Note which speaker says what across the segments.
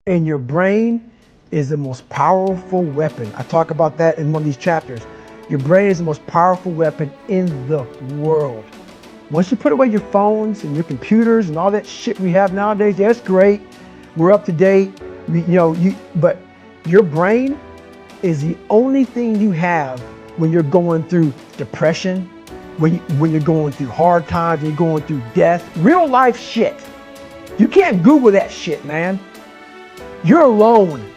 Speaker 1: And your brain is the most powerful weapon. I talk about that in one of these chapters. Your brain is the most powerful weapon in the world. Once you put away your phones and your computers and all that shit we have nowadays, that's great. We're up to date, but your brain is the only thing you have when you're going through depression, when you're going through hard times, when you're going through death, real life shit. You can't Google that shit, man. You're alone.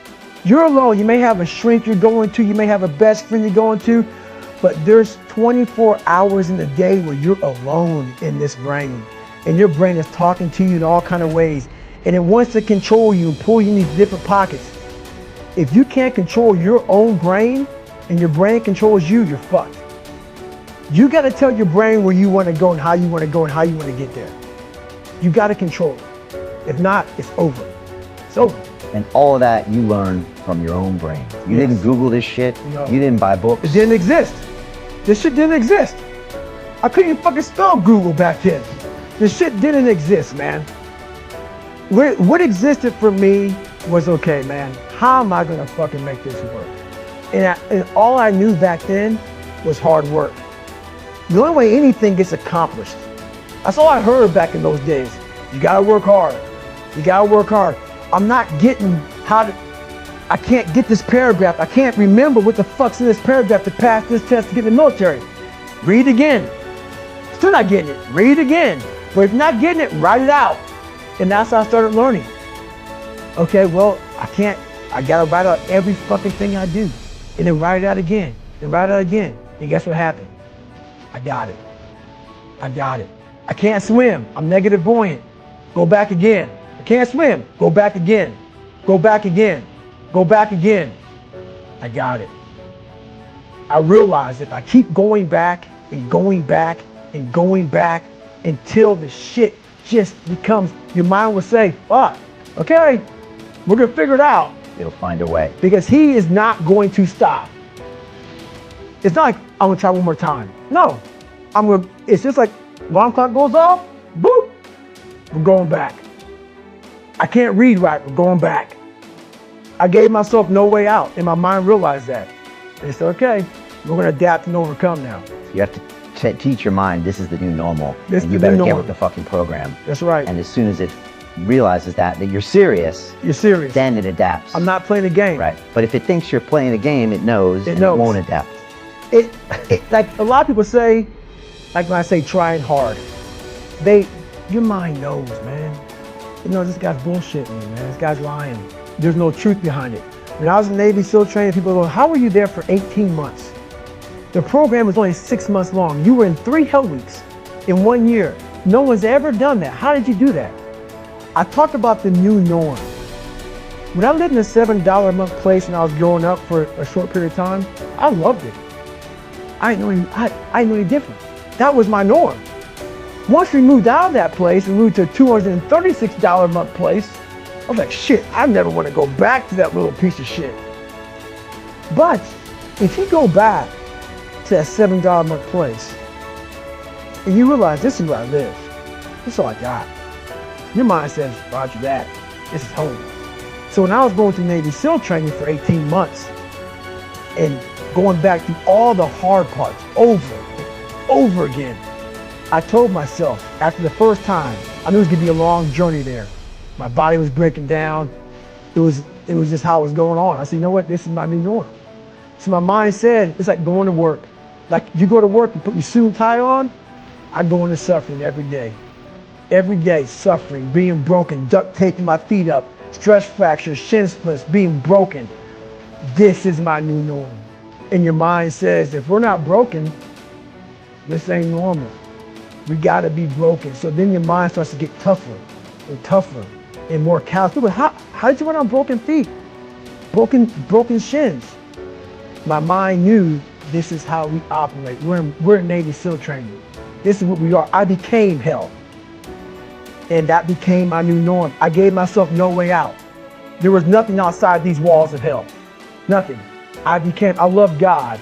Speaker 1: You're alone. You may have a shrink you're going to, you may have a best friend you're going to, but there's 24 hours in the day where you're alone in this brain. And your brain is talking to you in all kinds of ways. And it wants to control you and pull you in these different pockets. If you can't control your own brain and your brain controls you, you're fucked. You got to tell your brain where you want to go and how you want to go and how you want to get there. You got to control it. If not, it's over. It's over.
Speaker 2: And all of that you learned from your own brain. You didn't Google this shit. No. You didn't buy books.
Speaker 1: It didn't exist. This shit didn't exist. I couldn't even fucking spell Google back then. This shit didn't exist, man. What existed for me was, okay, man, how am I gonna fucking make this work? And all I knew back then was hard work. The only way anything gets accomplished. That's all I heard back in those days. You gotta work hard. You gotta work hard. I'm not getting I can't get this paragraph. I can't remember what the fuck's in this paragraph to pass this test to get in the military. Read again. Still not getting it. Read again. But if you're not getting it, write it out. And that's how I started learning. Okay, well, I gotta write out every fucking thing I do. And then write it out again. And write it out again. And guess what happened? I got it. I got it. I can't swim. I'm negative buoyant. Go back again. I can't swim. Go back again. Go back again. Go back again. I got it. I realized if I keep going back and going back and going back until the shit just becomes, your mind will say, fuck, okay, we're gonna figure it out.
Speaker 2: It'll find a way.
Speaker 1: Because he is not going to stop. It's not like I'm gonna try one more time. No, it's just like alarm clock goes off, boop, we're going back. I can't read right, we're going back. I gave myself no way out, and my mind realized that. And it said, okay, we're gonna adapt and overcome now.
Speaker 2: You have to teach your mind this is the new normal, and you better get with the fucking program.
Speaker 1: That's right.
Speaker 2: And as soon as it realizes that you're serious, then it adapts.
Speaker 1: I'm not playing a game.
Speaker 2: Right. But if it thinks you're playing a game, it knows. It won't adapt.
Speaker 1: It like a lot of people say, like when I say trying hard, your mind knows, man. This guy's bullshitting me, man. This guy's lying. There's no truth behind it. When I was in Navy SEAL training, people go, how were you there for 18 months? The program was only 6 months long. You were in 3 hell weeks in 1 year. No one's ever done that. How did you do that? I talked about the new norm. When I lived in a $7 a month place and I was growing up for a short period of time, I loved it. I didn't know any different. That was my norm. Once we moved out of that place and moved to a $236 a month place, I was like, shit, I never want to go back to that little piece of shit. But if you go back to that $7 a month place and you realize this is where I live, this is all I got, your mind says, roger that, this is home. So when I was going through Navy SEAL training for 18 months and going back through all the hard parts over and over again, I told myself after the first time, I knew it was gonna be a long journey there. My body was breaking down. It was just how it was going on. I said, you know what, this is my new norm. So my mind said, it's like going to work. Like you go to work and put your suit and tie on, I go into suffering every day. Every day, suffering, being broken, duct taping my feet up, stress fractures, shin splints, being broken. This is my new norm. And your mind says, if we're not broken, this ain't normal. We gotta be broken. So then your mind starts to get tougher and tougher and more callous. People, how did you run on broken feet? Broken shins. My mind knew this is how we operate. We're in Navy SEAL training. This is what we are. I became hell. And that became my new norm. I gave myself no way out. There was nothing outside these walls of hell. Nothing. I loved God,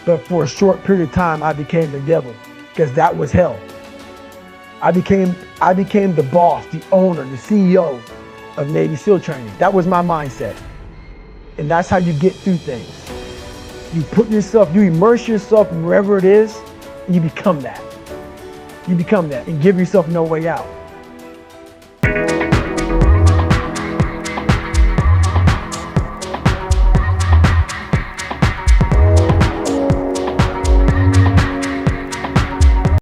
Speaker 1: but for a short period of time, I became the devil because that was hell. I became the boss, the owner, the CEO of Navy SEAL training. That was my mindset. And that's how you get through things. You put yourself, you immerse yourself in wherever it is, and you become that. You become that and give yourself no way out.